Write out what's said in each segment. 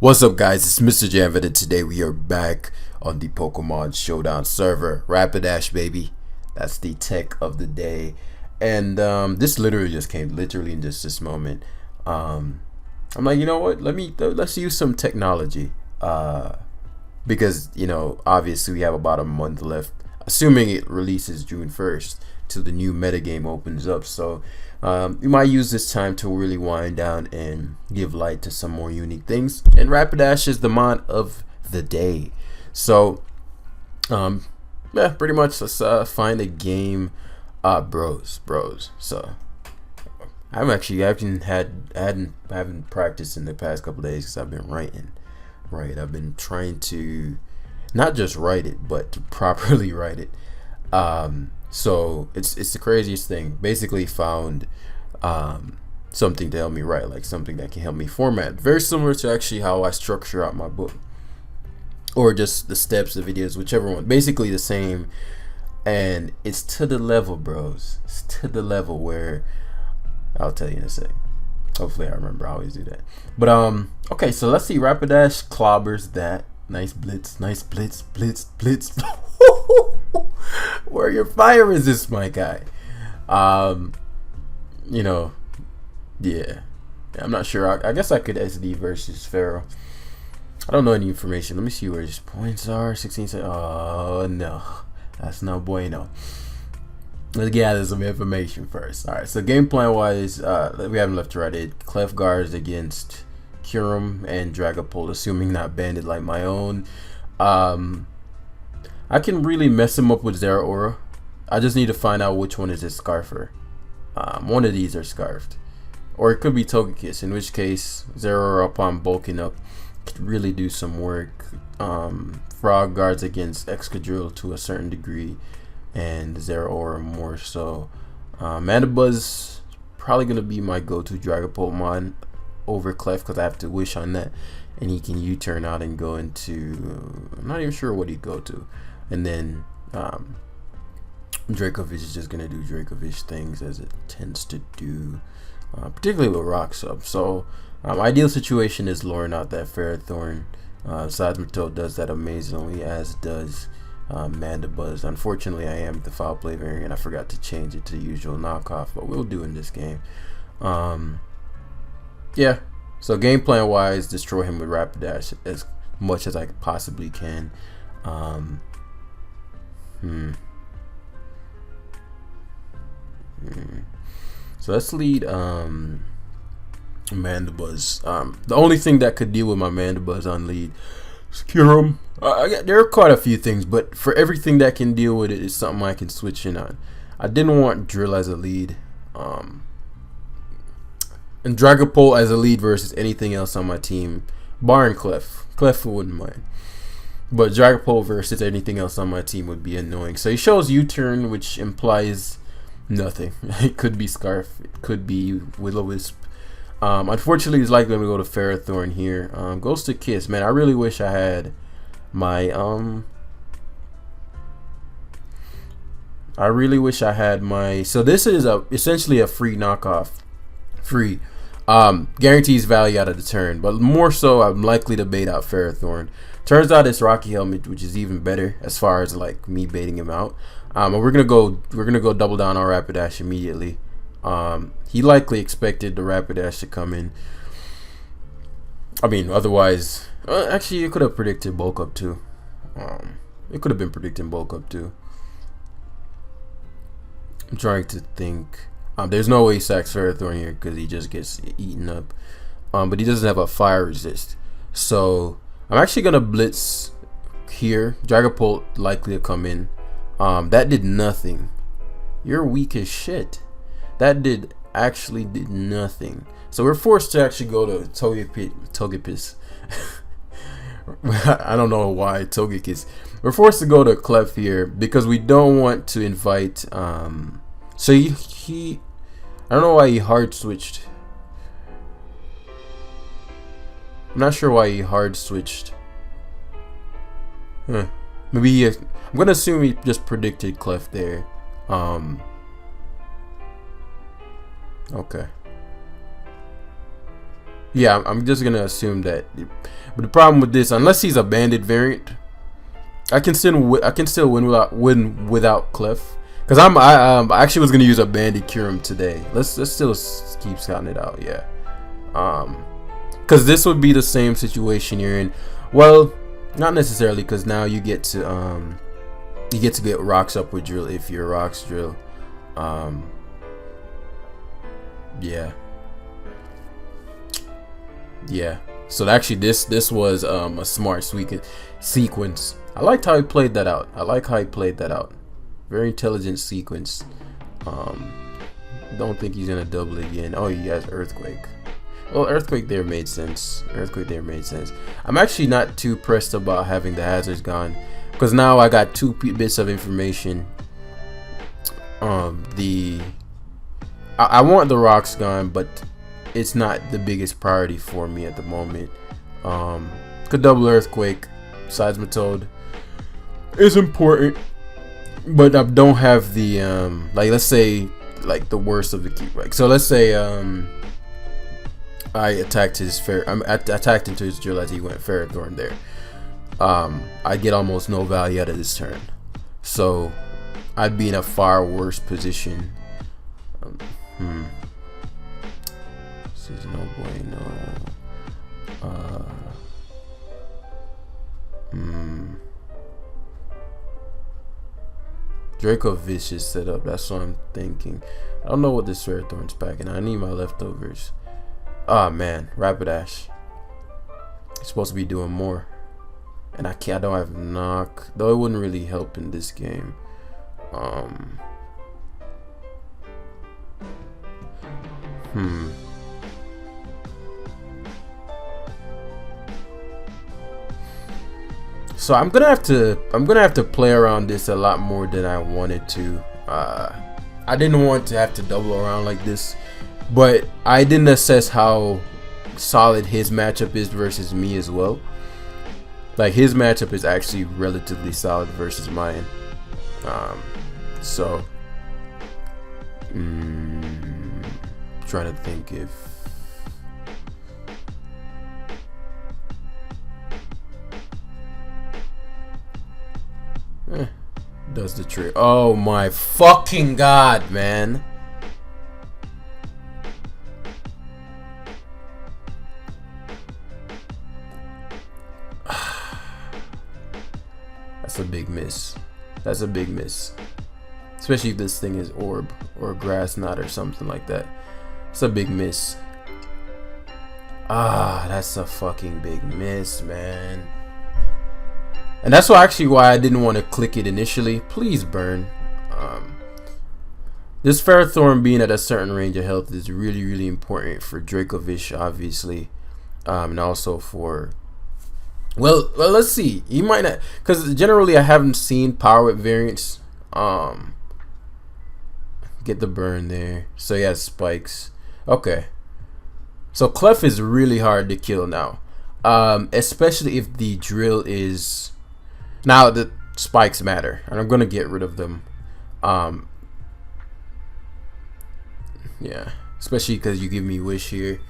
What's up, guys? It's Mrjamvad, and today we are back on the Pokemon Showdown server. RAPIDASH, baby. That's the tech of the day. And this literally just came in just this moment. I'm like, you know what? Let's use some technology. Because, obviously we have about a month left, assuming it releases June 1st, till the new metagame opens up. So we might use this time to really wind down and give light to some more unique things. And RAPIDASH is the mod of the day. So yeah, pretty much let's find a game. Bros. So I haven't practiced in the past couple days because I've been writing. Right, I've been trying to not just write it, but to properly write it. So it's the craziest thing. Basically found something to help me write, like something that can help me format. Very similar to actually how I structure out my book, or just the steps, the videos, whichever one. Basically the same, and it's to the level, bros. It's to the level where I'll tell you in a second. Hopefully I remember. I always do that. But okay, so let's see. RAPIDASH clobbers that. Nice blitz. Where your fire resist, my guy. Yeah. I'm not sure. I guess I could SD versus Pharaoh. I don't know any information. Let me see where his points are. 16. Oh no, that's no bueno. Let's gather some information first. All right. So game plan wise, we haven't left to right. It Clef guards against Kyurem and Dragapult, assuming not banded like my own. I can really mess him up with Zeraora. I just need to find out which one is his Scarfer. One of these are Scarfed, or it could be Togekiss, in which case Zeraora, upon bulking up, could really do some work. Frog guards against Excadrill to a certain degree, and Zeraora more so. Mandibuzz probably gonna be my go-to Dragapult mod over Clef, because I have to wish on that, and he can U-turn out and go into, I'm not even sure what he'd go to. And then Dracovish is just gonna do Dracovish things as it tends to do, particularly with Rock Sub. So ideal situation is luring out that Ferrothorn. Seismitoad does that amazingly, as does Mandibuzz. Unfortunately, I am the foul play variant. I forgot to change it to the usual knockoff, but we'll do in this game. Yeah, so game plan wise, destroy him with RAPIDASH as much as I possibly can. So let's lead Mandibuzz. The only thing that could deal with my Mandibuzz on lead is Kyurem. There are quite a few things, but for everything that can deal with it is something I can switch in on. I didn't want Drill as a lead, and Dragapult as a lead versus anything else on my team, barring Clef. Clef wouldn't mind, but Dragapult versus anything else on my team would be annoying. So he shows U-turn, which implies nothing. It could be Scarf, it could be Will-O-Wisp. Unfortunately, he's likely going to go to Ferrothorn here. Goes to Kiss. Man, I really wish I had my so this is essentially a free knockoff. Guarantees value out of the turn, but more so I'm likely to bait out Ferrothorn. Turns out it's Rocky Helmet, which is even better as far as like me baiting him out. And we're gonna go double down on RAPIDASH immediately. He likely expected the RAPIDASH to come in. I mean, otherwise, actually, it could have predicted bulk up too. It could have been predicting bulk up too. I'm trying to think. There's no way he sacks Ferrothorn here because he just gets eaten up. But he doesn't have a fire resist. So I'm actually gonna blitz here. Dragapult likely to come in. That did nothing. You're weak as shit. That did nothing. So we're forced to actually go to Togepiss. I don't know why Togekiss. We're forced to go to Clef here because we don't want to invite. So he I don't know why he hard switched. I'm not sure why he hard switched. Maybe I'm gonna assume he just predicted Clef there. Okay. Yeah, I'm just gonna assume that. But the problem with this, unless he's a banded variant, I can still win without Clef. Cause I actually was gonna use a banded Curum today. Let's still keep scouting it out. Yeah. Cause this would be the same situation you're in. Well, not necessarily, cause now you get to get rocks up with drill if you're rocks drill. Yeah. Yeah. So actually, this was a smart sequence. I liked how he played that out. Very intelligent sequence. Don't think he's gonna double it again. Oh, he has Earthquake. Well, Earthquake there made sense. I'm actually not too pressed about having the hazards gone, because now I got two bits of information. I want the rocks gone, but it's not the biggest priority for me at the moment. Could double Earthquake, Seismitoad is important, but I don't have the like, let's say, like the worst of the key. Like, so let's say I attacked attacked into his drill as he went Ferrothorn there. I get almost no value out of this turn, so I'd be in a far worse position. This is no bueno. Dracovish is set up. That's what I'm thinking. I don't know what this Ferrothorn's packing. I need my leftovers. Ah, man, Rapidash. It's supposed to be doing more, and I don't have knock, though it wouldn't really help in this game. So I'm gonna have to play around this a lot more than I wanted to. I didn't want to have to double around like this, but I didn't assess how solid his matchup is versus me as well. Like, his matchup is actually relatively solid versus mine. So trying to think if does the trick. Oh my fucking god, man. That's a big miss. Especially if this thing is orb or grass knot or something like that. It's a big miss. That's a fucking big miss, man. And that's why I didn't want to click it initially. Please burn. This Ferrothorn being at a certain range of health is really, really important for Dracovish, obviously, and also for. Well, let's see. He might not, because generally I haven't seen power whip variants. Get the burn there. So he has spikes. Okay. So Clef is really hard to kill now, especially if the drill is. Now the spikes matter, and I'm gonna get rid of them. Yeah, especially because you give me wish here.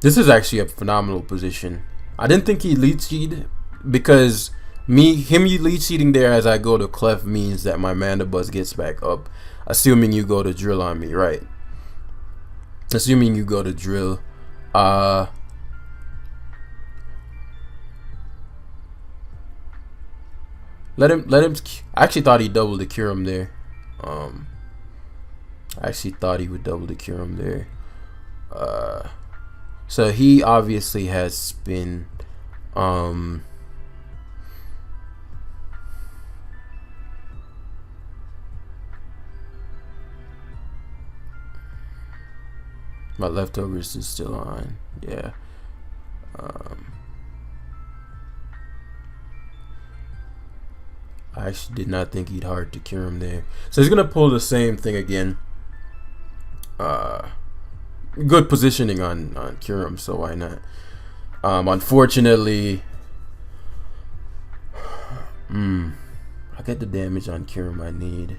This is actually a phenomenal position. I didn't think he'd lead seed, because him lead seeding there as I go to Clef means that my Mana Buzz gets back up, assuming you go to drill on me, right? Assuming you go to drill. Let him. I actually thought he doubled the Curum there. I actually thought he would double the Curum there. So he obviously has spin. My leftovers is still on. Yeah. I actually did not think he'd hard to cure him there. So he's gonna pull the same thing again. Good positioning on cure him, so why not? Unfortunately, I get the damage on cure him I need.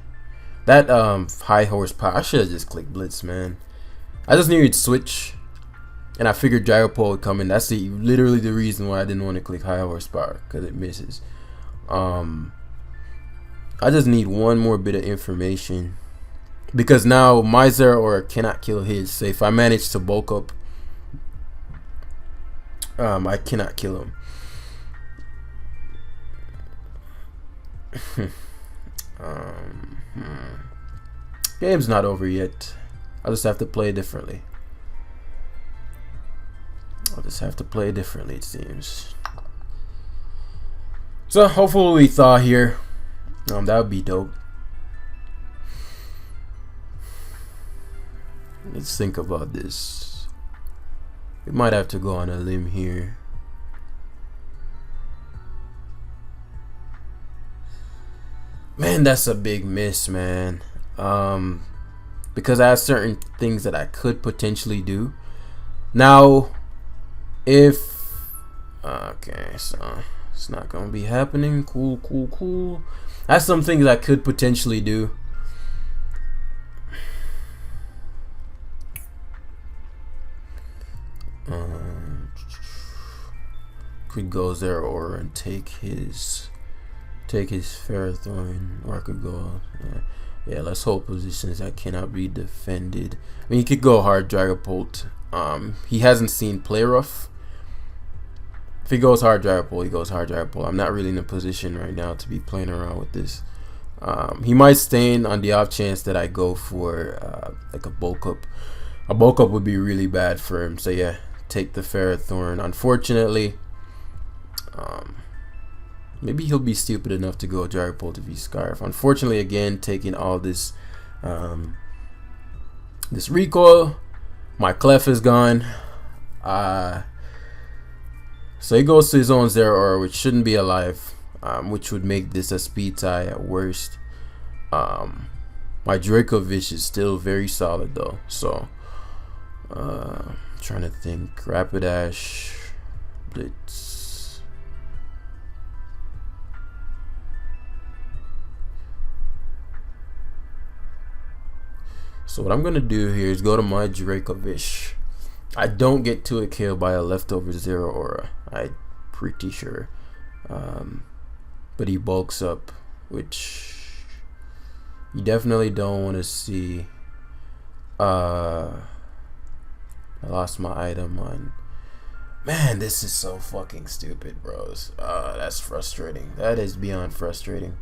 That high horsepower. I should have just clicked blitz, man. I just knew he'd switch. And I figured Dragapult would come in. That's literally the reason why I didn't want to click high horsepower, because it misses. I just need one more bit of information, because now my Zeraora cannot kill his. So if I manage to bulk up, I cannot kill him. Game's not over yet. I'll just have to play differently. It seems. So hopefully we thaw here. That would be dope. Let's think about this. We might have to go on a limb here. Man, that's a big miss, man. Because I have certain things that I could potentially do. Now, if okay, so it's not gonna be happening. Cool. I have some things I could potentially do. Could go Zeraora and take his Ferrothorn, or I could go yeah, let's hold positions that cannot be defended. I mean, he could go hard Dragapult. He hasn't seen Play Rough. If he goes hard Dragapult, he goes hard Dragapult. I'm not really in a position right now to be playing around with this. He might stain on the off chance that I go for like a bulk up. A bulk up would be really bad for him. So yeah, take the Ferrothorn. Unfortunately, maybe he'll be stupid enough to go Dragapult if he's Scarf. Unfortunately, again, taking all this this recoil. My Clef is gone. So he goes to his own Zeraora, which shouldn't be alive, which would make this a speed tie at worst. My Dracovish is still very solid though. So trying to think. Rapidash, Blitz. So what I'm gonna do here is go to my Dracovish. I don't get to it killed by a leftover Zeraora, I'm pretty sure. But he bulks up, which you definitely don't want to see. I lost my item on. Man, this is so fucking stupid, bros. That's frustrating. That is beyond frustrating.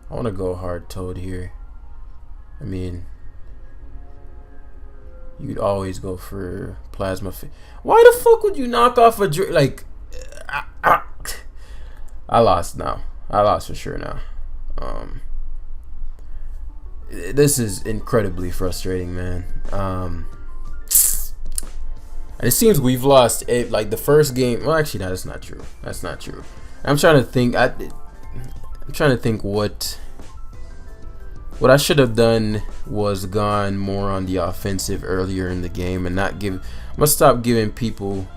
I want to go hard Toad here. I mean, you'd always go for Plasma. Why the fuck would you knock off a like? I lost now. I lost for sure now. This is incredibly frustrating, man. And it seems we've lost it. Like the first game. Well, actually, no, that's not true. That's not true. I'm trying to think. I'm trying to think what I should have done was gone more on the offensive earlier in the game and not give. I'm gonna stop giving people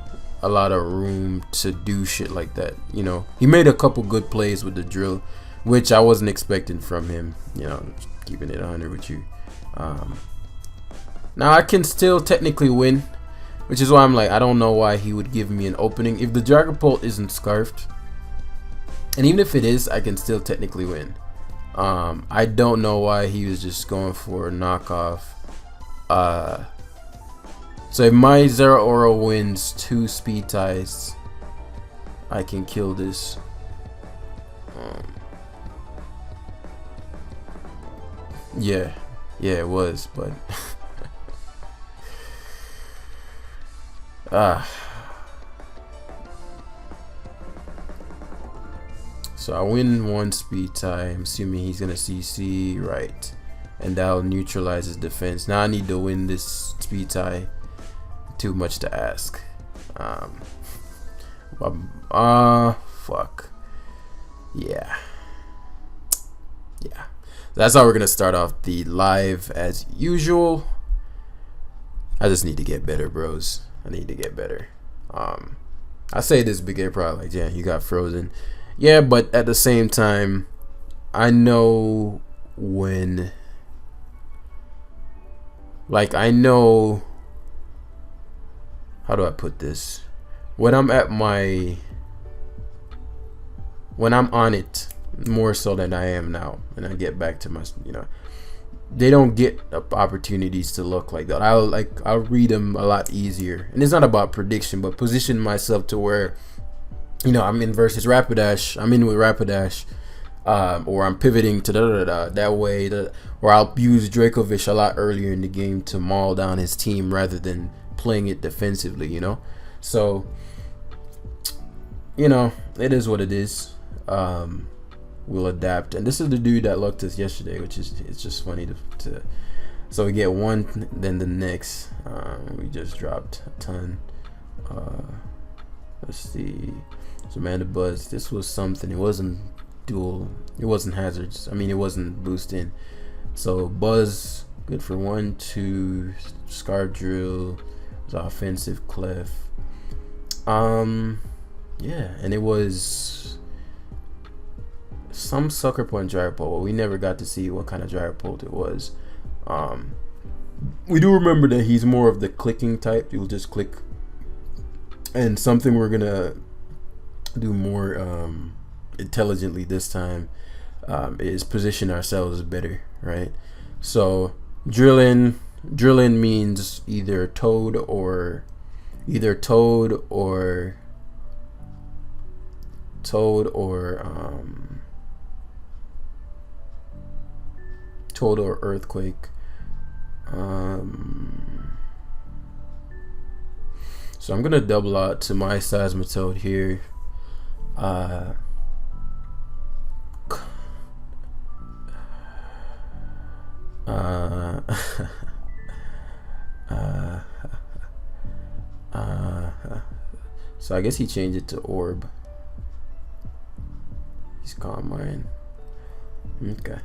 a lot of room to do shit like that. You know, he made a couple good plays with the drill, which I wasn't expecting from him. You know, keeping it 100 with you. Now I can still technically win, which is why I'm like, I don't know why he would give me an opening if the Dragapult isn't scarfed. And even if it is, I can still technically win. I don't know why he was just going for a knockoff. So if my Zeraora wins 2 speed ties, I can kill this. Yeah, it was, but so I win 1 speed tie. I'm assuming he's gonna CC right, and that'll neutralize his defense. Now I need to win this speed tie. Too much to ask. Fuck. Yeah. That's how we're gonna start off the live as usual. I just need to get better, bros. I need to get better. I say this big A probably like, yeah, you got frozen. Yeah, but at the same time, I know when, like, I know, how do I put this? When I'm on it more so than I am now, and I get back to my, they don't get opportunities to look like that. I'll read them a lot easier, and it's not about prediction, but position myself to where, I'm in versus Rapidash. I'm in with Rapidash, or I'm pivoting to that way. Or I'll use Dracovish a lot earlier in the game to maul down his team rather than playing it defensively. So it is what it is. We'll adapt, and this is the dude that looked us yesterday, which is, it's just funny to so we get one, then the next we just dropped a ton. Let's see, Mrjamvad Buzz, this was something. It wasn't dual, it wasn't hazards, it wasn't boosting. So Buzz good for 1, 2, Scar Drill was offensive clef. Yeah, and it was some sucker punch dryer pole. We never got to see what kind of dryer pole it was. We do remember that he's more of the clicking type. You'll just click. And something we're gonna do more intelligently this time is position ourselves better, right? So drilling means either toad or earthquake. So I'm gonna double out to my Seismitoad here. So I guess he changed it to orb. He's Calm Mind. Okay.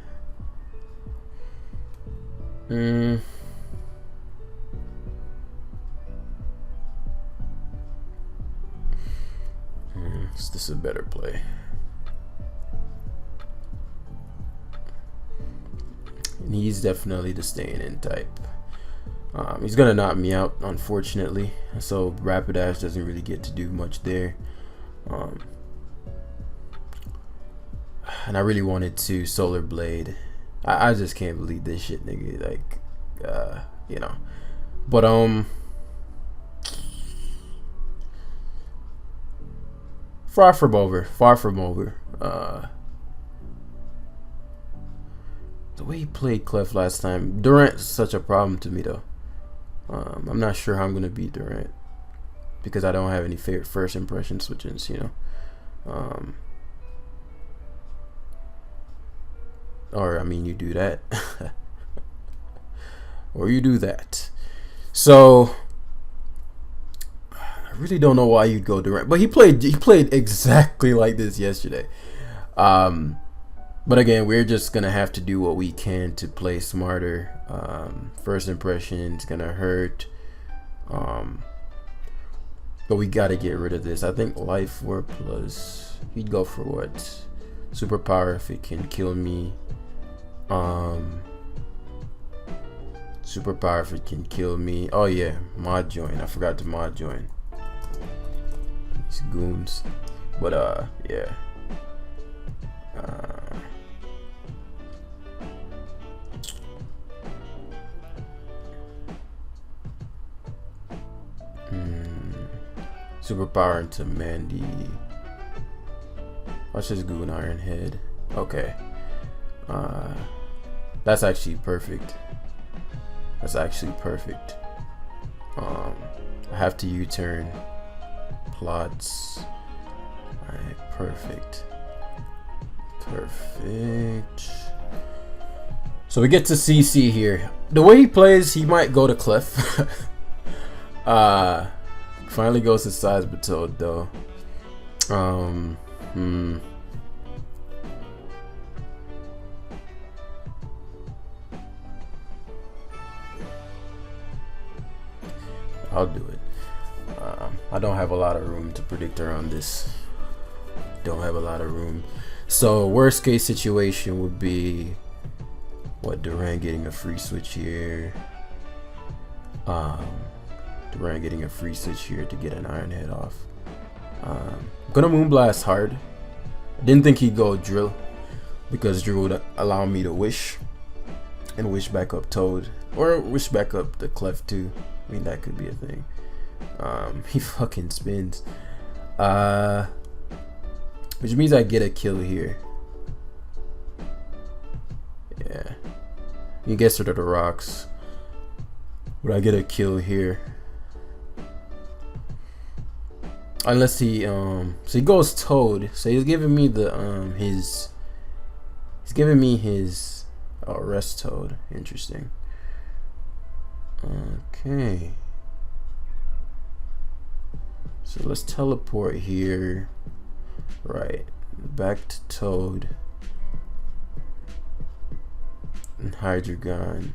Is this a better play? And he's definitely the staying in type. He's gonna knock me out, unfortunately. So Rapidash doesn't really get to do much there. And I really wanted to Solar Blade. I just can't believe this shit, nigga. Like, But far from over. The way he played Clef last time, Durant's such a problem to me though. I'm not sure how I'm gonna beat Durant because I don't have any first impression switches, Or you do that, or you do that. So I really don't know why you'd go Durant, but he played exactly like this yesterday. But again, we're just gonna have to do what we can to play smarter. First impression is gonna hurt, but we gotta get rid of this. I think Life 4 plus. He'd go for what? Superpower if it can kill me. Superpower if it can kill me. Oh yeah, mod join. I forgot to mod join. These goons. But yeah. Superpower into Mandy. Watch this Goon Iron Head. Okay. That's actually perfect. I have to U-turn. Plots. Alright, perfect. So we get to CC here. The way he plays, he might go to Clef. Finally goes to Seismitoad though. I'll do it. I don't have a lot of room to predict around this. So worst case situation would be What, Duran getting a free switch here? Duran getting a free switch here to get an Iron Head off. I'm gonna Moonblast hard. I didn't think he'd go Drill, because Drill would allow me to wish and wish back up Toad, or wish back up the Clef too. I mean, that could be a thing. He fucking spins, which means I get a kill here. Yeah, he gets rid of the rocks, but I get a kill here. Unless he so he goes Toad, so he's giving me the he's giving me his rest Toad. Interesting. Okay, so let's teleport here, right back to Toad and Hydreigon.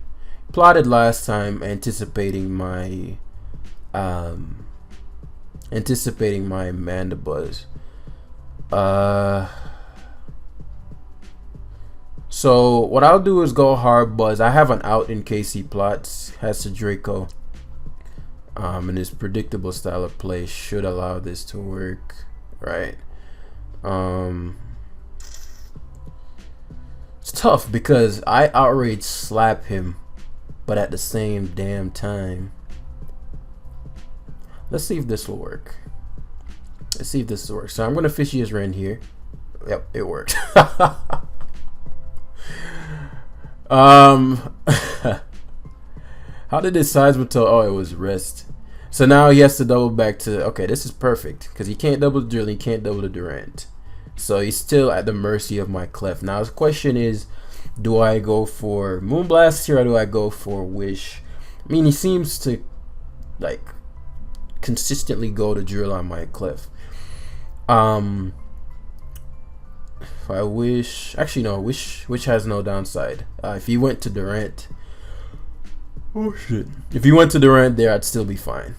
Plotted last time, anticipating my Mandibuzz. So what I'll do is go Hard Buzz. I have an out in case he plots. Has to Draco. And his predictable style of play should allow this to work, right? It's tough because I outrage slap him, but at the same damn time, let's see if this will work. Let's see if this works. So I'm gonna Fishy his Ren here. Yep, it worked. How did his Seismitoad? Oh, it was rest. So now he has to double back to. Okay, this is perfect because he can't double the Drill, he can't double the Durant. So he's still at the mercy of my Clef. Now the question is, do I go for Moonblast here or do I go for Wish? I mean, he seems to like consistently go to Drill on my Clef. If I wish, actually no, wish has no downside. If he went to Durant, oh shit, if he went to Durant there, I'd still be fine.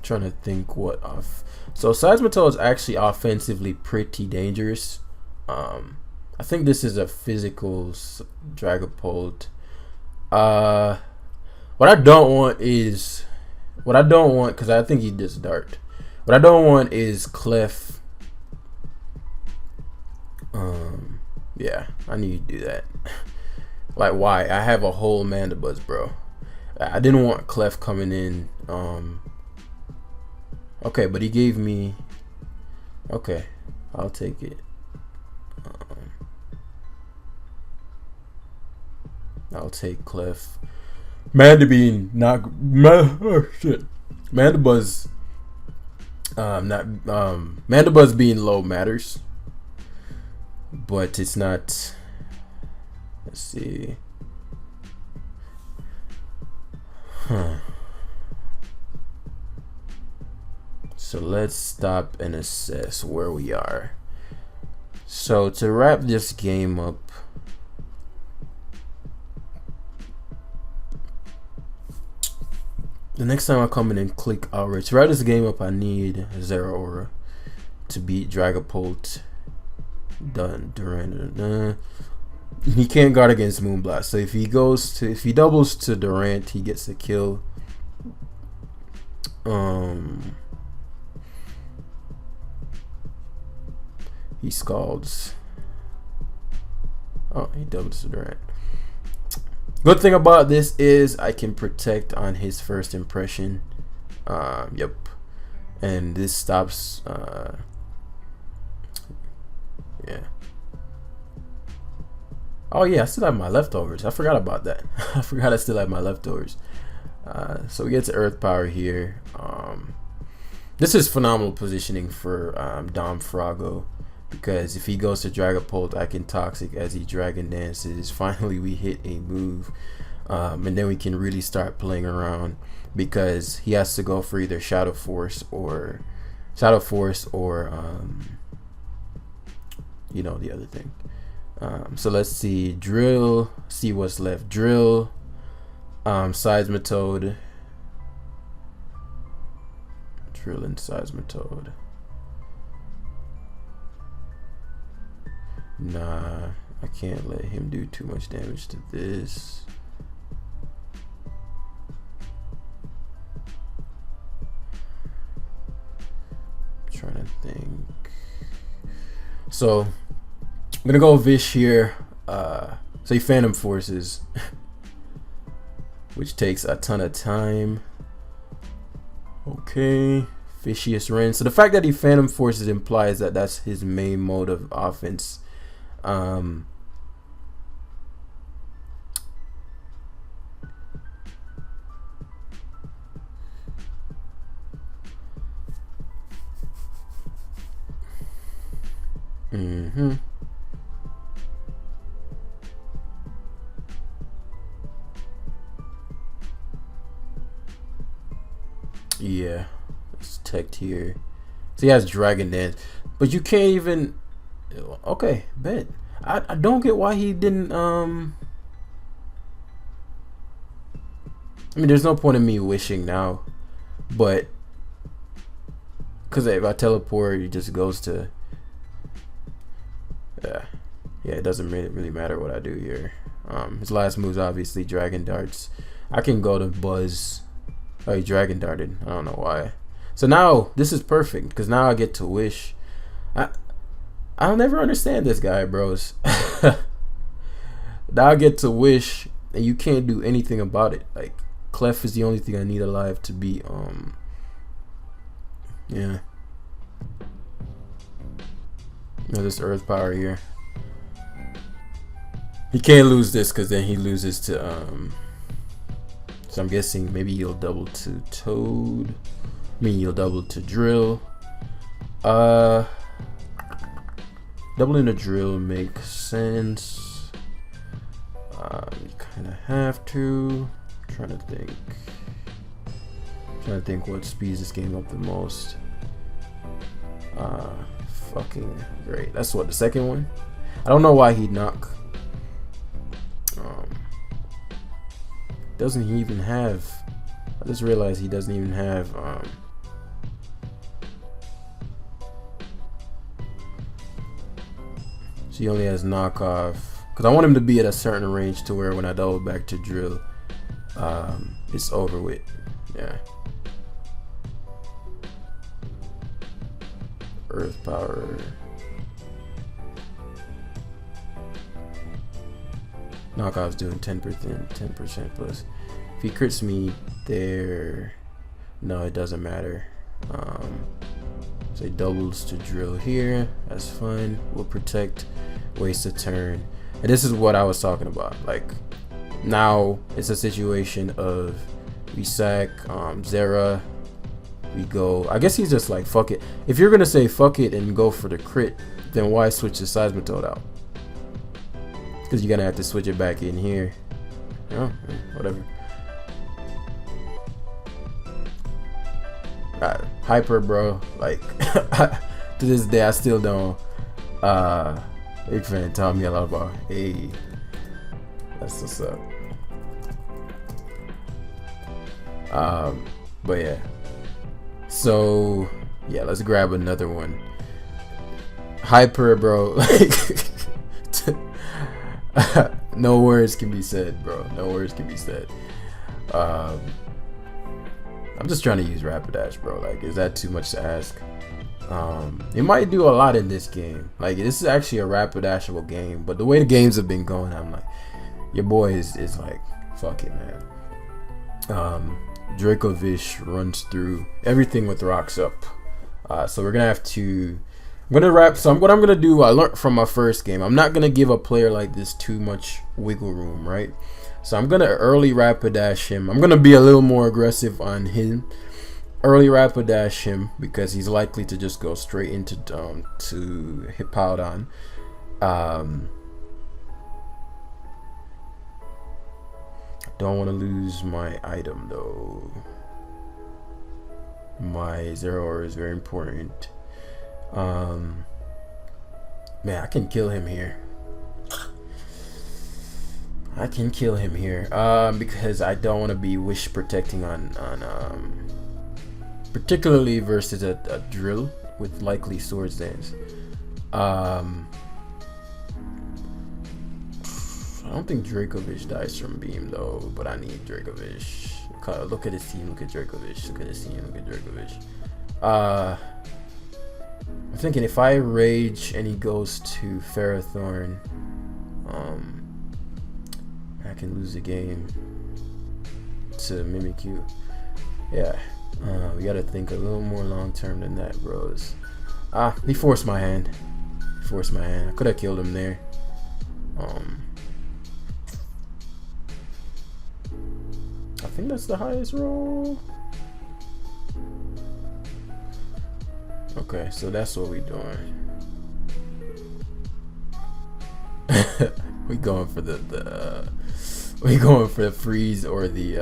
Trying to think what off. So Seismitoad is actually offensively pretty dangerous. I think this is a physical Dragapult. What I don't want, because I think he just Dart. What I don't want is Clef. Yeah, I need to do that. Like, why? I have a whole Mandibuzz, bro. I didn't want Clef coming in. Okay, but he gave me. Okay, I'll take it. I'll take Clef. Mandibuzz not. Oh shit. Mandibuzz. Mandibuzz being low matters, but it's not. Let's see. So let's stop and assess where we are. So to wrap this game up, the next time I come in and click outrage, to wrap this game up, I need Zeraora to beat Dragapult. Done. Durant. He can't guard against Moonblast. So if he doubles to Durant, he gets a kill. He scalds. Oh, he doubles to Durant. Good thing about this is I can protect on his first impression. Yep. And this stops. Yeah. Oh yeah, I still have my leftovers. I forgot about that. I forgot I still have my leftovers. So we get to Earth Power here. This is phenomenal positioning for Dom Frago, because if he goes to Dragapult, I can Toxic as he Dragon Dances. Finally, we hit a move, and then we can really start playing around, because he has to go for either Shadow Force or you know, the other thing. So let's see, Drill. See what's left. Drill. Seismitoad. Drilling Seismitoad. Nah, I can't let him do too much damage to this. I'm trying to think. So I'm gonna go Vish here. Say Phantom Forces, which takes a ton of time. Okay, Vicious Ren. So the fact that he Phantom Forces implies that that's his main mode of offense. Yeah, it's teched here. So he has Dragon Dance, but you can't even. Okay, bet. I don't get why he didn't. I mean, there's no point in me wishing now, but because if I teleport, he just goes to. Yeah, it doesn't really matter what I do here. His last move's obviously Dragon Darts. I can go to Buzz. Oh, he Dragon Darted. I don't know why. So now this is perfect because now I get to wish. I'll never understand this guy, bros. Now I get to wish, and you can't do anything about it. Like Clef is the only thing I need alive to be. Yeah. No, this Earth Power here. He can't lose this because then he loses to So I'm guessing maybe he'll double to Toad. I mean, he'll double to Drill. Doubling a Drill makes sense. You kind of have to. I'm trying to think what speeds this game up the most. Fucking great. That's what, the second one? I don't know why he'd knock. Doesn't he even have? I just realized he doesn't even have. So he only has knockoff. Because I want him to be at a certain range to where when I double back to Drill, it's over with. Yeah. Earth Power. Knockoff's doing 10% plus. If he crits me there, no, it doesn't matter. So he doubles to Drill here. That's fine. We'll protect, waste a turn. And this is what I was talking about. Like, now it's a situation of we sack Zera. We go. I guess he's just like, fuck it. If you're gonna say fuck it and go for the crit, then why switch the Seismitoad out? Because you're gonna have to switch it back in here. Oh, whatever. Hyper, bro. Like, to this day, I still don't. Big fan taught me a lot about. Hey, that's what's up. But yeah. So yeah, let's grab another one. Hyper, bro. Like. No words can be said, bro. No words can be said. I'm just trying to use Rapidash, bro. Like, is that too much to ask? It might do a lot in this game. Like, this is actually a Rapidashable game, but the way the games have been going, I'm like, your boy is like, fuck it, man. Dracovish runs through everything with rocks up. So we're gonna have to. I'm gonna wrap. So what I'm gonna do, I learned from my first game. I'm not gonna give a player like this too much wiggle room, right? So I'm gonna early Rapidash him. I'm gonna be a little more aggressive on him. Early Rapidash him because he's likely to just go straight into to Hippowdon. Don't want to lose my item though. My Zero is very important. Man, I can kill him here. I can kill him here because I don't want to be wish protecting on particularly versus a drill with likely swords dance. I don't think Dracovish dies from beam though, but I need Dracovish. Look at his team, look at Dracovish, look at his team, look at Dracovish. I'm thinking if I rage and he goes to Ferrothorn, I can lose the game to Mimikyu. Yeah, we gotta think a little more long term than that, bros. He forced my hand. He forced my hand. I could have killed him there. I think that's the highest roll. Okay, so that's what we doing. We going for we going for the freeze or the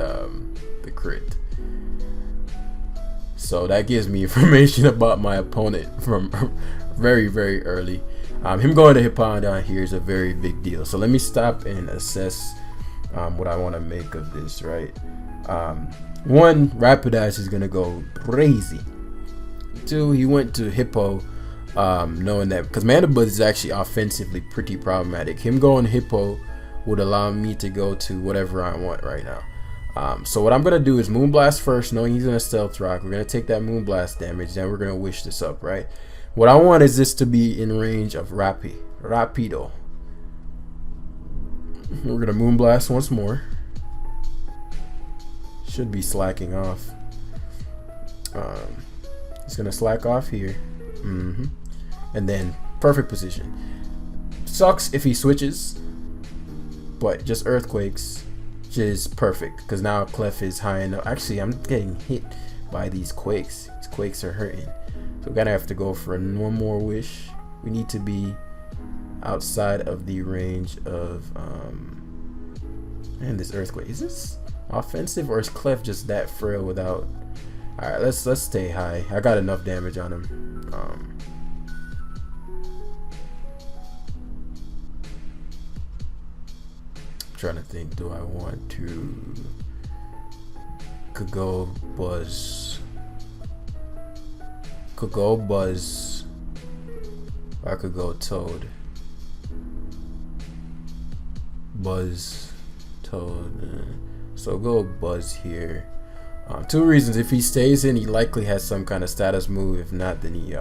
crit. So that gives me information about my opponent from very, very early. Him going to Hippodon here is a very big deal. So let me stop and assess what I want to make of this, right? One, Rapidash is gonna go crazy. Two, he went to Hippo, knowing that because Mandibuzz is actually offensively pretty problematic. Him going Hippo would allow me to go to whatever I want right now. So what I'm gonna do is Moonblast first, knowing he's gonna Stealth Rock. We're gonna take that Moonblast damage, then we're gonna wish this up, right? What I want is this to be in range of Rapido. We're gonna Moonblast once more. Should be slacking off. He's gonna slack off here, and then perfect position. Sucks if he switches, but just Earthquakes, which is perfect because now Clef is high enough. Actually, I'm getting hit by these Quakes. These Quakes are hurting, so we're gonna have to go for one more wish. We need to be outside of the range of and this Earthquake. Is this offensive or is Clef just that frail without? All right, let's stay high. I got enough damage on him. Trying to think, do I want to could go Buzz, or I could go Toad, Buzz, Toad. So go Buzz here. Two reasons: if he stays in, he likely has some kind of status move. If not, then he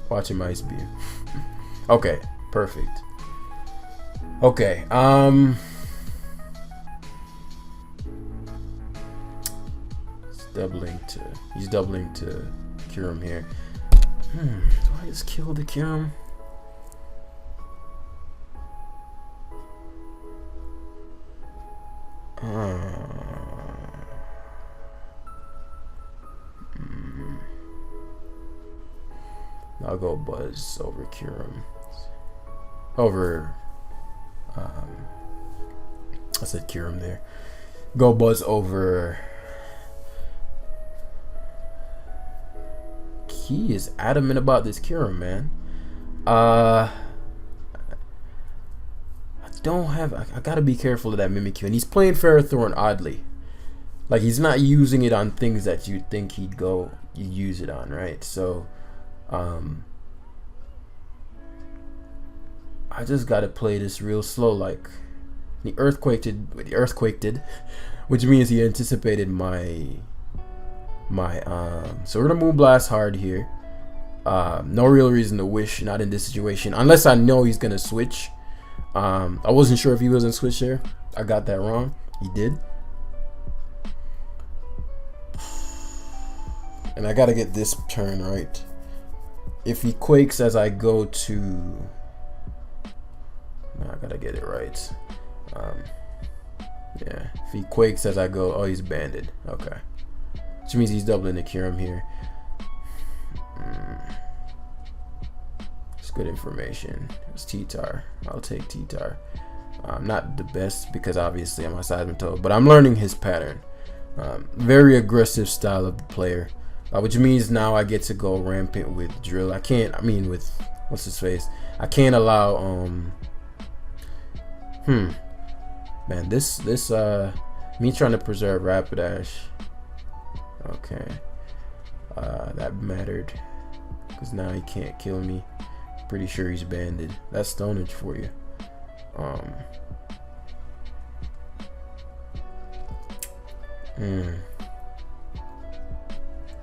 watching my Ice Beam. Okay, perfect. Okay, he's doubling to cure him here. Do I just kill the Kyurem? I'll go Buzz over Kyurem. I said Kyurem there. Go Buzz over. He is adamant about this Kyurem, man. I gotta be careful of that Mimikyu, and he's playing Ferrothorn oddly. Like he's not using it on things that you'd think you use it on, right? So I just gotta play this real slow. Like the earthquake did, which means he anticipated my so we're gonna Moonblast hard here. No real reason to wish, not in this situation, unless I know he's gonna switch. I wasn't sure if he was gonna switch there. I got that wrong. He did. And I gotta get this turn right. If he quakes as I go to, no, I gotta get it right. Yeah, if he quakes as I go, oh, he's banded. Okay, which means he's doubling the Kyurem here. It's good information. It's T-Tar. I'll take T-Tar. Not the best because obviously I'm a Seismitoad, but I'm learning his pattern. Very aggressive style of player. which means now I get to go rampant with drill. I can't. I mean, with what's his face? I can't allow. Man, this me trying to preserve Rapidash. Okay, that mattered because now he can't kill me. Pretty sure he's banded. That's stonage for you.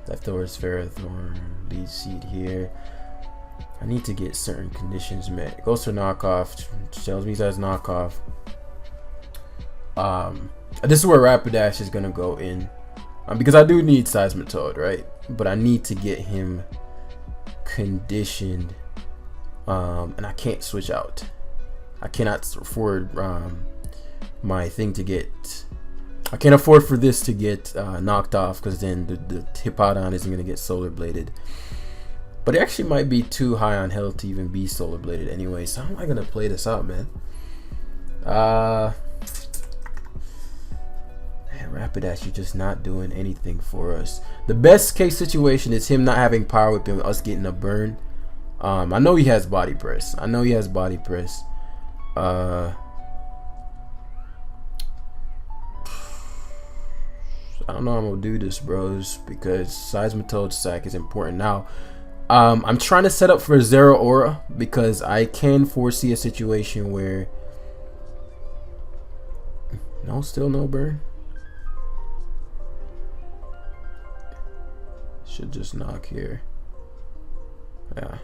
Leftovers Ferrothorn, lead seed here. I need to get certain conditions met. It goes for knockoff. Tells me he has knockoff. This is where Rapidash is gonna go in, because I do need Seismitoad, right? But I need to get him conditioned, and I can't switch out. I cannot afford my thing to get. I can't afford for this to get knocked off, because then the Hippowdon isn't gonna get solar bladed. But it actually might be too high on health to even be solar bladed anyway. So how am I gonna play this out, man? Rapidash, you're just not doing anything for us. The best case situation is him not having power whip and us getting a burn. I know he has body press. I don't know how I'm gonna do this, bros, because Seismitoad sack is important now. I'm trying to set up for Zero Aura because I can foresee a situation where still no burn. Should just knock here. Yeah.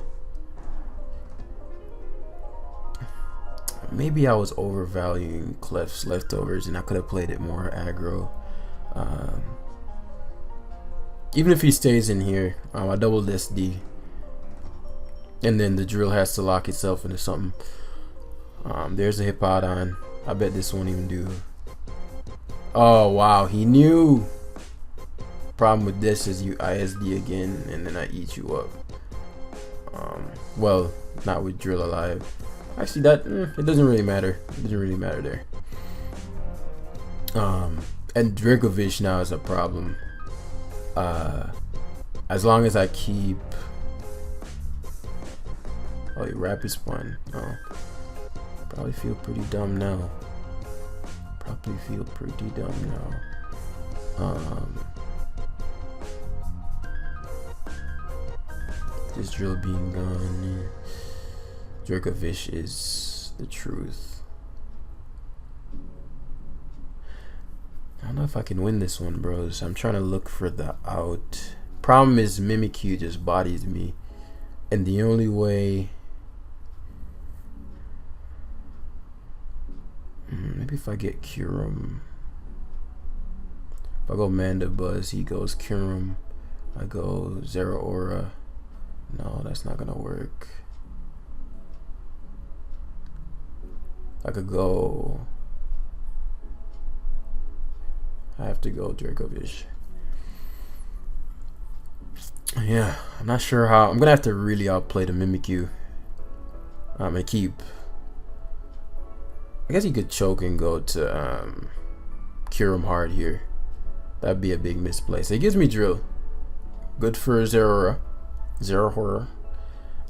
Maybe I was overvaluing Clef's leftovers and I could have played it more aggro. Even if he stays in here, I doubled SD, and then the drill has to lock itself into something. There's a Hippowdon. I bet this won't even do. Oh wow, he knew. Problem with this is you ISD again, and then I eat you up. Well, not with drill alive. Actually, that it doesn't really matter. It doesn't really matter there. And Dragovich now is a problem. As long as I keep. Oh, he rapid spawn. Oh, probably feel pretty dumb now. This drill being gone. Dragovich is the truth. I don't know if I can win this one, bros. I'm trying to look for the out. Problem is Mimikyu just bodies me, and the only way, maybe if I get Kyurem. If I go Mandibuzz, he goes Kyurem. I go Zero Aura. No, that's not gonna work. I could go. I have to go Dragovich. Yeah, I'm not sure how. I'm gonna have to really outplay the Mimikyu. And keep. I guess you could choke and go to Kyurem hard here. That'd be a big misplay. So it gives me drill. Good for Zero Horror.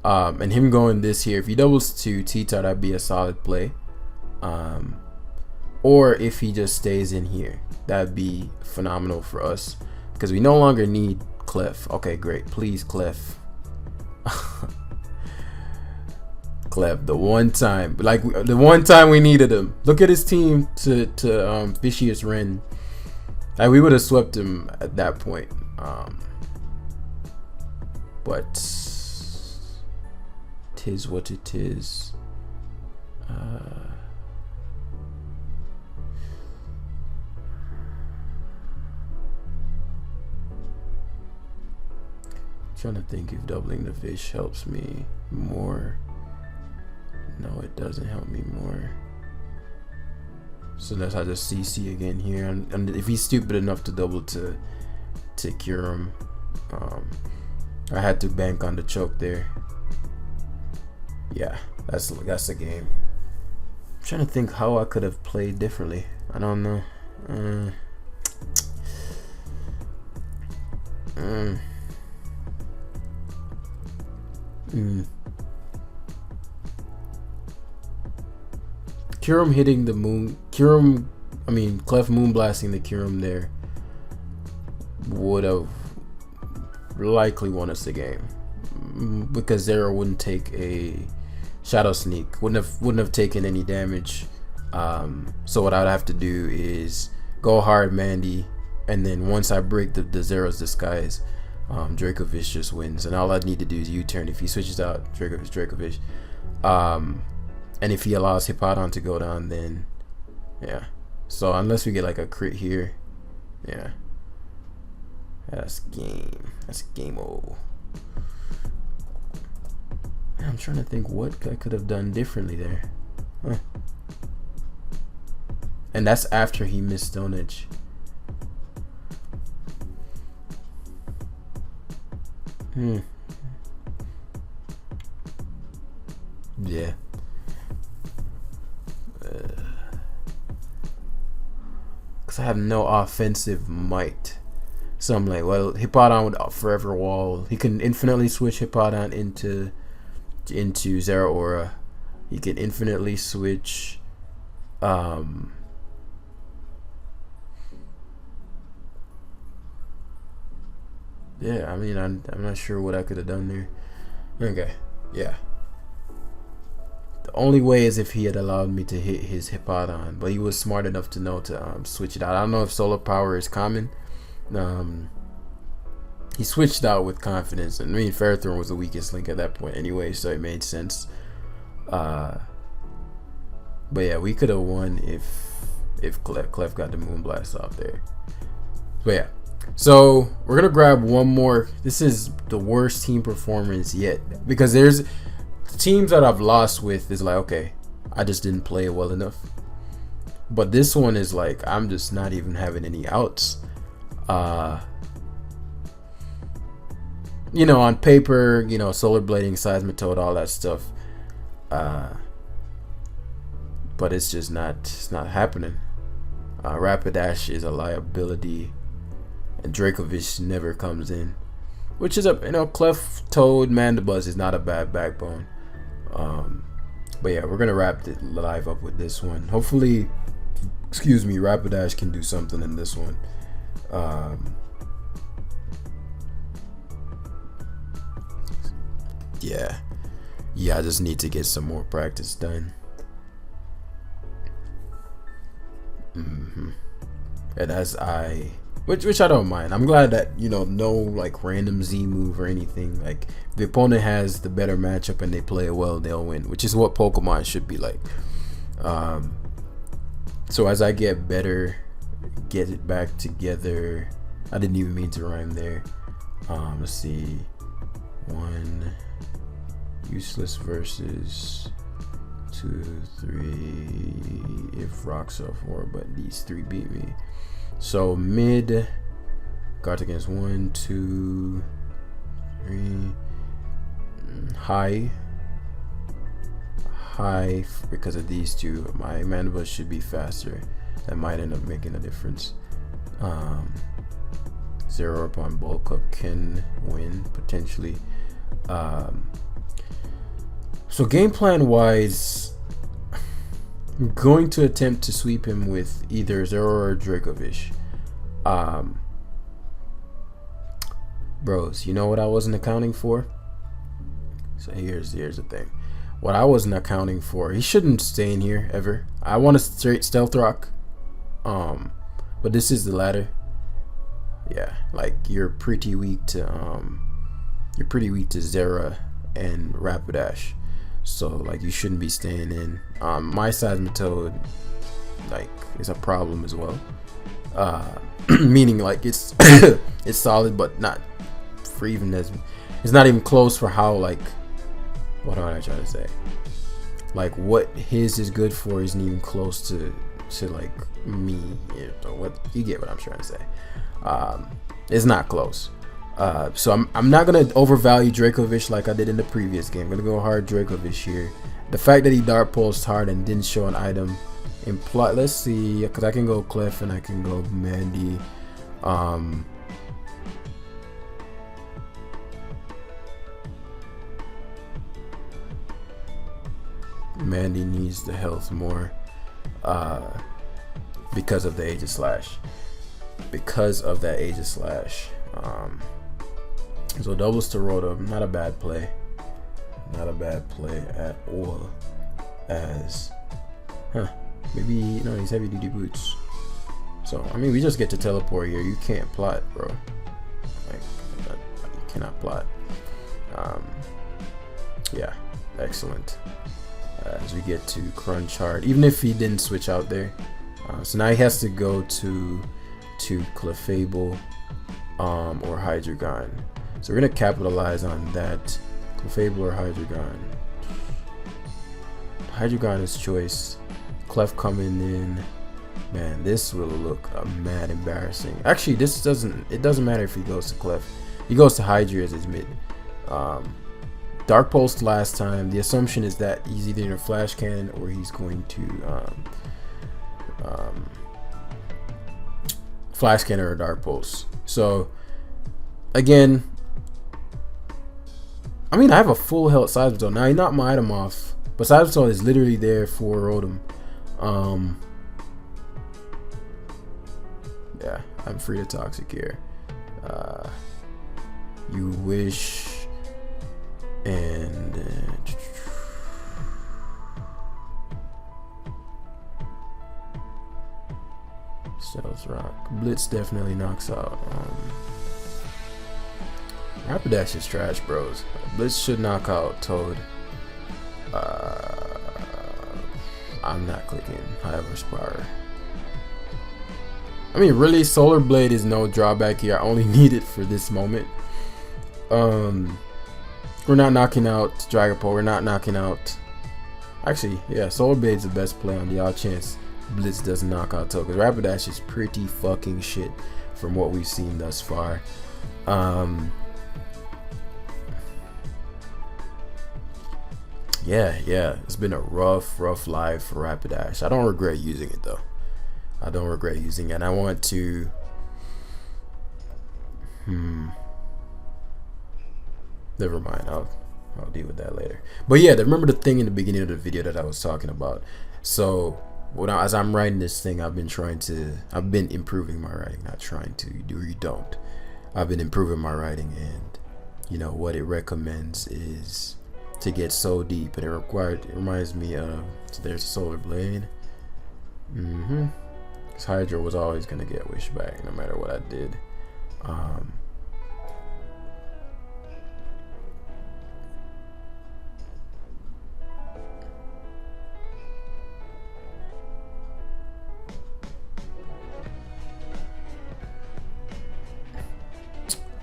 And him going this here. If he doubles to T-Tar, that'd be a solid play. Or if he just stays in here, that'd be phenomenal for us because we no longer need Clef. Okay, great. Please, Clef. Clef, the one time we needed him. Look at his team to Vicious Ren. Like, we would have swept him at that point. But tis what it is. Trying to think if doubling the fish helps me more. No, it doesn't help me more. So unless I just CC again here, and if he's stupid enough to double to cure him, I had to bank on the choke there. Yeah, that's the game. I'm trying to think how I could have played differently. I don't know. Kyurem hitting the moon. Kyurem, I mean, Clef moon blasting the Kyurem there would have likely won us the game, because Zero wouldn't take a Shadow Sneak, wouldn't have taken any damage. So what I'd have to do is go hard Mandy, and then once I break the Zero's disguise, Dracovish just wins, and all I need to do is U-turn. If he switches out Dracovish, and if he allows Hippowdon to go down, then yeah. So unless we get like a crit here, yeah, that's game. That's game over. I'm trying to think what I could have done differently there. Huh. And that's after he missed Stone Edge. Yeah. Because I have no offensive might. So I'm like, well, Hippowdon would forever wall. He can infinitely switch Hippowdon into Zero Aura. He can infinitely switch yeah, I mean, I'm not sure what I could have done there. Okay, yeah. The only way is if he had allowed me to hit his Hippowdon, but he was smart enough to know to switch it out. I don't know if Solar Power is common. He switched out with confidence, and I mean, Ferrothorn was the weakest link at that point anyway, so it made sense. But yeah, we could have won if Clef got the Moonblast off there. But yeah. So we're gonna grab one more. This is the worst team performance yet, because there's teams that I've lost with is like, okay, I just didn't play it well enough. But this one is like, I'm just not even having any outs. You know, on paper, you know, Solar Blading, Seismitoad, all that stuff. But it's just it's not happening. Rapidash is a liability. And Dracovish never comes in, which is Clef, Toad, Mandibuzz is not a bad backbone. But yeah, we're gonna wrap it live up with this one. Hopefully, Rapidash can do something in this one. Yeah, I just need to get some more practice done. And which I don't mind. I'm glad that, no like random Z move or anything. Like, if the opponent has the better matchup and they play it well, they'll win, which is what Pokemon should be like. So as I get better, get it back together. I didn't even mean to rhyme there. Let's see. 1 useless versus 2, 3 if rocks are 4, but these 3 beat me. So mid guards against 1, 2, 3. High because of these two. My Mandibuzz should be faster. That might end up making a difference. Zero upon bulk up can win potentially. So game plan wise, I'm going to attempt to sweep him with either Zero or Dracovish. Bros, you know what I wasn't accounting for? So here's the thing. What I wasn't accounting for, he shouldn't stay in here ever. I want a straight Stealth Rock. But this is the ladder. Yeah, like you're pretty weak to Zera and Rapidash. So like you shouldn't be staying in. My Seismitoad like is a problem as well. Meaning like it's it's solid but not for even as it's not even close for how like what am I trying to say? Like what his is good for isn't even close to like me. What you get what I'm trying to say. It's not close. So I'm not gonna overvalue Dracovish like I did in the previous game. I'm gonna go hard Dracovish here. The fact that he dart pulsed hard and didn't show an item imply. Let's see, because I can go Clef and I can go Mandy. I Mandy needs the health more because of the Aegis Slash. Because of that Aegis Slash. So doubles to Rotom, not a bad play. Not a bad play at all. As, maybe, he's heavy duty boots. So, I mean, we just get to teleport here. You can't plot, bro. Like, you cannot plot. Yeah, excellent. As we get to Crunch Hard, even if he didn't switch out there. So now he has to go to Clefable or Hydreigon. So we're gonna capitalize on that. Clefable or Hydreigon. Hydreigon is choice. Clef coming in. Man, this will look mad embarrassing. Actually, it doesn't matter if he goes to Clef. He goes to Hydra as his mid. Dark Pulse last time. The assumption is that he's either in a Flash Cannon or he's going to Flash Cannon or Dark Pulse. So again, I mean, I have a full health Seismitoad. Now he knocked my item off, but Seismitoad is literally there for Rotom. Yeah, I'm free to Toxic here. You wish, and Stealth Rock. Blitz definitely knocks out. Rapidash is trash, bros. Blitz should knock out Toad. I'm not clicking High Horsepower. I mean, really, Solar Blade is no drawback here. I only need it for this moment. We're not knocking out Dragapult. We're not knocking out. Actually, yeah, Solar Blade's the best play on the odd chance Blitz doesn't knock out Toad, because Rapidash is pretty fucking shit from what we've seen thus far. Yeah, it's been a rough life for Rapidash. I don't regret using it though. I don't regret using it, and I want to. Never mind. I'll deal with that later. But yeah, remember the thing in the beginning of the video that I was talking about. So as I'm writing this thing, I've been improving my writing. Not trying to. You do or you don't. I've been improving my writing, and what it recommends is to get so deep, and it reminds me of. So there's a Solar Blade. Because Hydra was always gonna get Wish back no matter what I did.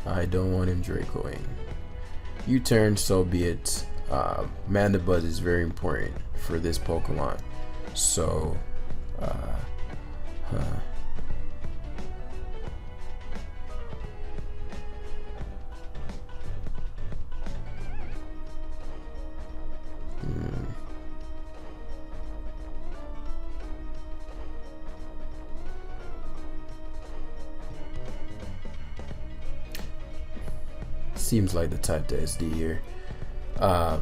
I don't want him Dracoing. U-turn, so be it. Mandibuzz is very important for this Pokemon. So, seems like the type to SD here. Yeah.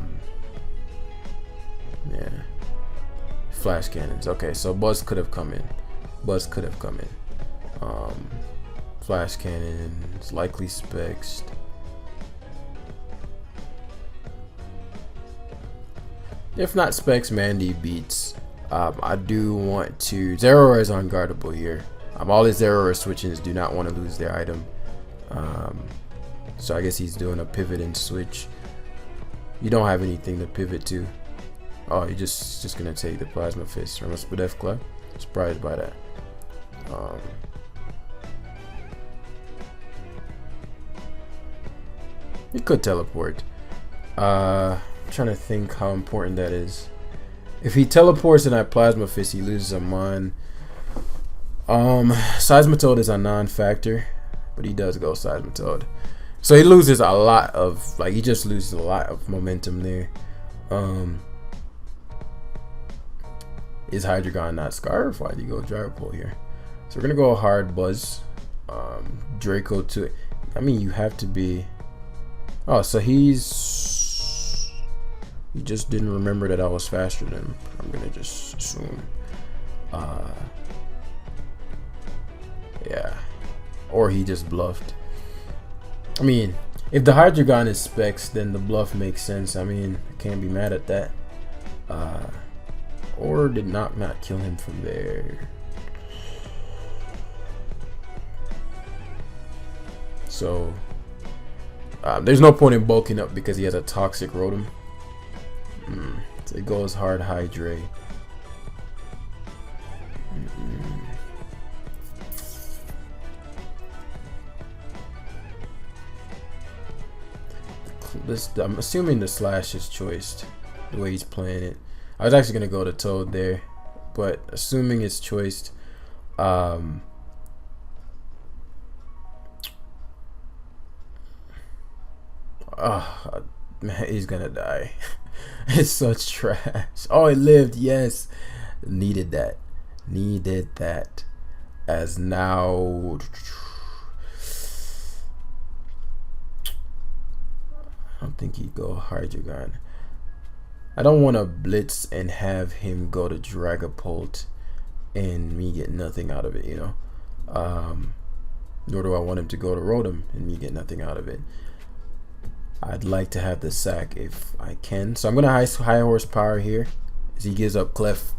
Flash cannons. Okay, so Buzz could have come in. Flash cannons, likely specs. If not specs, Mandy beats. I do want to. Zeraora is unguardable here. All his Zeraora switchings do not want to lose their item. So I guess he's doing a pivot and switch. You don't have anything to pivot to. Oh, you're just gonna take the Plasma Fist from a Spadef Club. Surprised by that. He could teleport. I'm trying to think how important that is. If he teleports in that Plasma Fist, he loses a Mon. Seismitoad is a non-factor, but he does go Seismitoad. So he loses a lot of, he just loses a lot of momentum there. Is Hydreigon not Scarf? Why do you go Dragapult here? So we're gonna go hard Buzz. Draco to it. I mean, you have to be. Oh, so he's. He just didn't remember that I was faster than him. I'm gonna just assume. Yeah. Or he just bluffed. I mean, if the Hydreigon is specs, then the bluff makes sense. I mean, I can't be mad at that. Or did not kill him from there? So there's no point in bulking up because he has a toxic Rotom. So it goes hard Hydra. I'm assuming the slash is choiced the way he's playing it. I was actually gonna go to Toad there, but assuming it's choiced, man, he's gonna die. It's such trash. Oh, it lived. Yes, needed that. As now, I don't think he'd go Hydreigon. I don't want to blitz and have him go to Dragapult and me get nothing out of it, you know. Nor do I want him to go to Rotom and me get nothing out of it. I'd like to have the sack if I can. So I'm going to high horsepower here as he gives up Clef.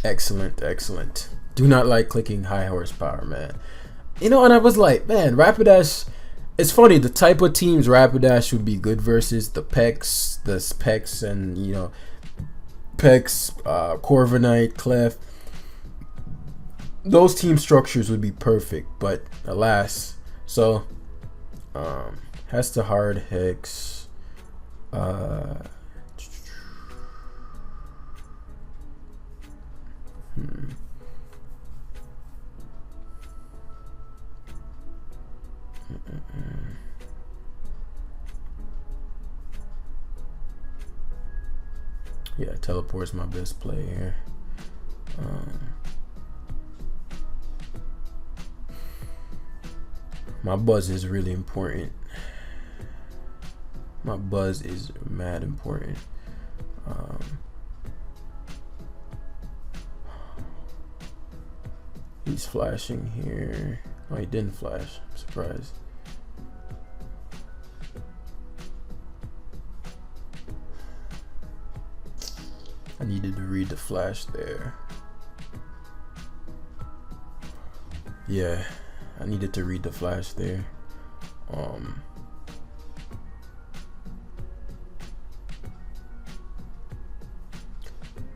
Excellent. Do not like clicking high horsepower, man. You know, and I was like, man, Rapidash, it's funny, the type of teams Rapidash would be good versus the Specs and, you know, Pex, Corviknight, Clef. Those team structures would be perfect, but alas. So, has to hard Hex. Yeah, teleport's my best play here. My buzz is really important. My buzz is mad important. He's flashing here. Oh, he didn't flash. I'm surprised. I needed to read the flash there. Yeah, I needed to read the flash there.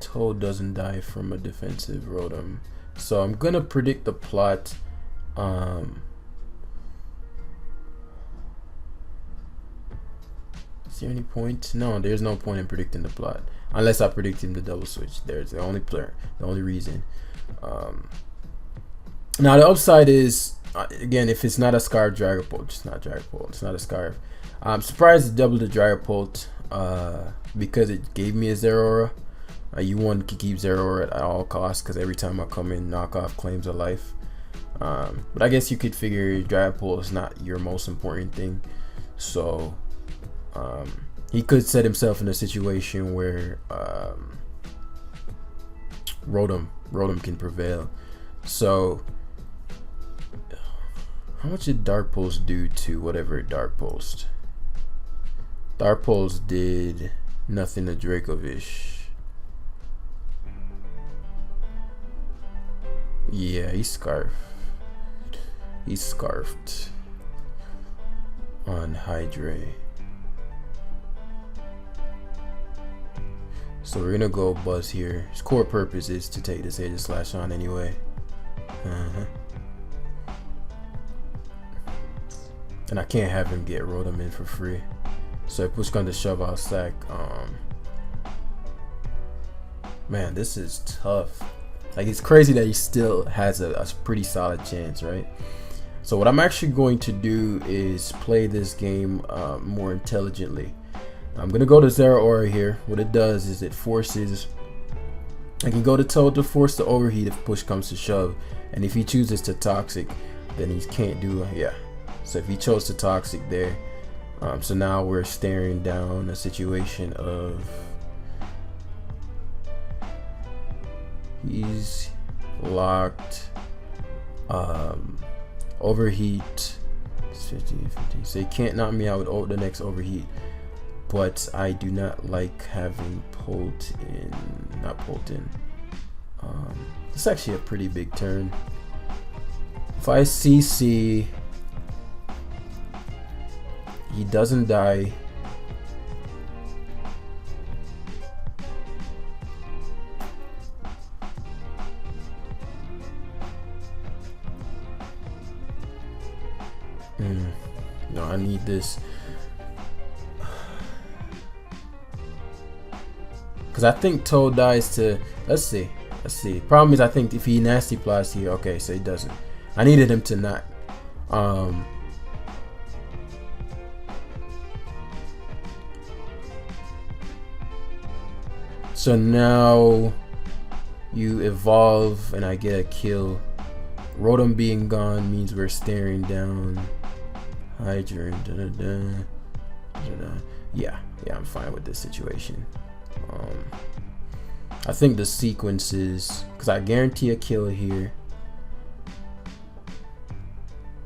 Toad doesn't die from a defensive Rotom. So I'm gonna predict the plot. Is there any point? No, there's no point in predicting the plot unless I predict him to double switch. There's the only player, the only reason. Now the upside is again, if it's not a Scarf Dragapult, it's not Dragapult. It's not a Scarf. I'm surprised it doubled the Dragapult because it gave me a Zeraora. You want to keep Zeraora at all costs because every time I come in, knockoff claims a life. But I guess you could figure Dragapult is not your most important thing. So he could set himself in a situation where Rotom can prevail. So how much did Dark Pulse do to whatever it Dark Pulsed? Dark Pulse did nothing to Dracovish. Yeah, he's scarfed. He's scarfed on Hydra. So we're gonna go Buzz here. His core purpose is to take this Aegis Slash on anyway. And I can't have him get Rotom in for free. So I push to shove out sack. Man, this is tough. Like, it's crazy that he still has a pretty solid chance, right? So what I'm actually going to do is play this game more intelligently. I'm gonna go to Zeraora here. What it does is it forces, I can go to Toad to force the overheat if push comes to shove, and if he chooses to toxic, then he can't do, yeah. So if he chose to toxic there, So now we're staring down a situation of he's locked, overheat, 15, so he can't knock me out with the next overheat, but I do not like having not pulled in. It's actually a pretty big turn. If I CC, he doesn't die. No, I need this. Because I think Toad dies to... Let's see. Problem is, I think if he nasty plots here... Okay, so he doesn't. I needed him to not. So now you evolve and I get a kill. Rotom being gone means we're staring down. Hydra. Yeah, I'm fine with this situation. I think the sequences, because I guarantee a kill here.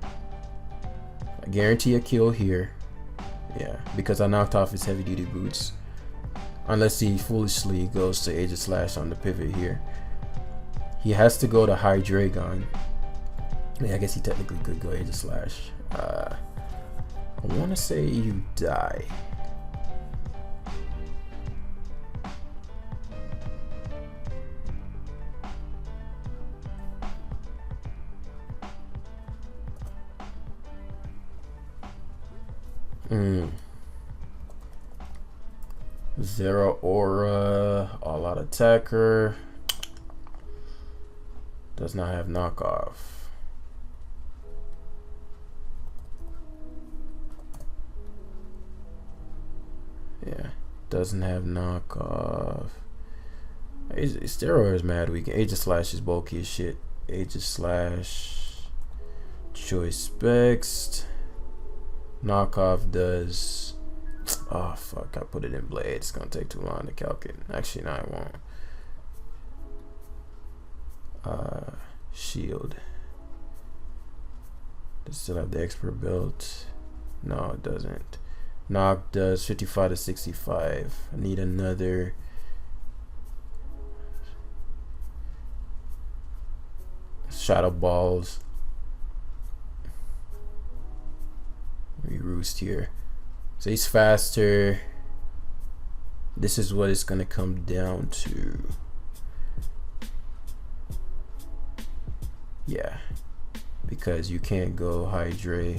I guarantee a kill here. Yeah, because I knocked off his heavy duty boots. Unless he foolishly goes to Aegis Slash on the pivot here. He has to go to Hydreigon. Yeah, I guess he technically could go Aegis Slash. I want to say you die. Zero Aura, all out attacker. Does not have knockoff. Yeah, doesn't have knockoff. Steroid is mad weak. Aegis Slash is bulky as shit. Aegis Slash. Choice Specs. Knockoff does. Oh fuck! I put it in Blade. It's gonna take too long to calculate. Actually, no, I won't. Shield. Does it still have the expert belt? No, it doesn't. Knock does 55 to 65. I need another. Shadow balls. We roost here. So he's faster. This is what it's gonna come down to. Yeah, because you can't go Hydra.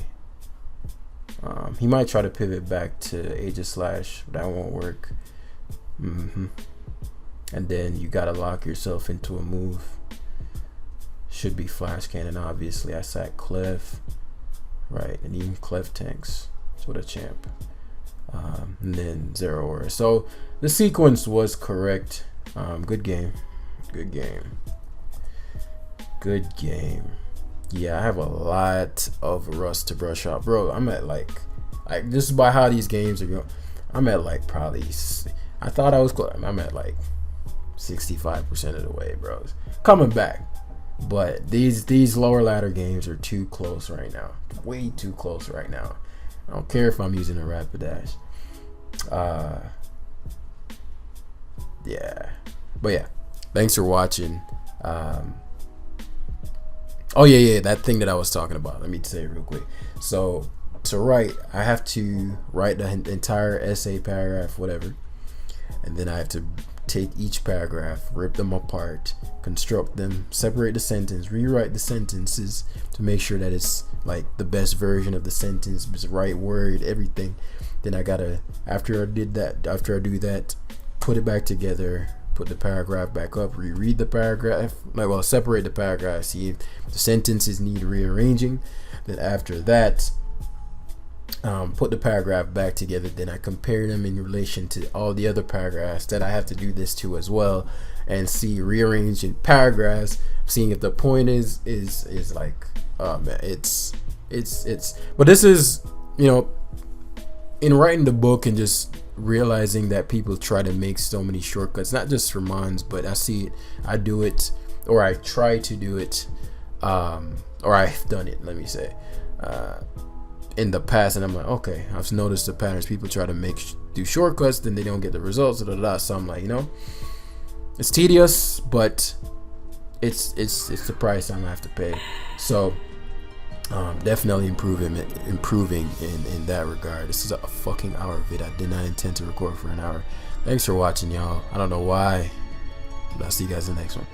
He might try to pivot back to Aegis Slash, but that won't work. And then you gotta lock yourself into a move. Should be Flash Cannon, obviously. I sack Clef, right? And even Clef tanks. So what a champ. And then Zero Aura. So the sequence was correct. Good game. Yeah, I have a lot of rust to brush off, bro. I'm at like this is by how these games are going. I'm at like probably. I thought I was close. I'm at like 65% of the way, bros. Coming back, but these lower ladder games are too close right now. Way too close right now. I don't care if I'm using a Rapidash. Yeah, but yeah, thanks for watching. Oh yeah, that thing that I was talking about. Let me say it real quick. So to write, I have to write the entire essay, paragraph, whatever, and then I have to take each paragraph, rip them apart, construct them, separate the sentence, rewrite the sentences to make sure that it's like the best version of the sentence, the right word, everything. Then I gotta, after I do that, put it back together, put the paragraph back up, reread the paragraph, separate the paragraph, see if the sentences need rearranging. Then after that, put the paragraph back together. Then I compare them in relation to all the other paragraphs that I have to do this to as well, and see rearranging paragraphs, seeing if the point is like, oh man, it's but this is, you know, in writing the book and just realizing that people try to make so many shortcuts, not just for mods, but I see it, I do it, or I try to do it, or I've done it, let me say, in the past, and I'm like, okay, I've noticed the patterns. People try to do shortcuts, then they don't get the results, so I'm like, you know, it's tedious, but it's the price I'm gonna have to pay. So definitely improving in that regard. This is a fucking hour vid. I did not intend to record for an hour. Thanks for watching, y'all. I don't know why, but I'll see you guys in the next one.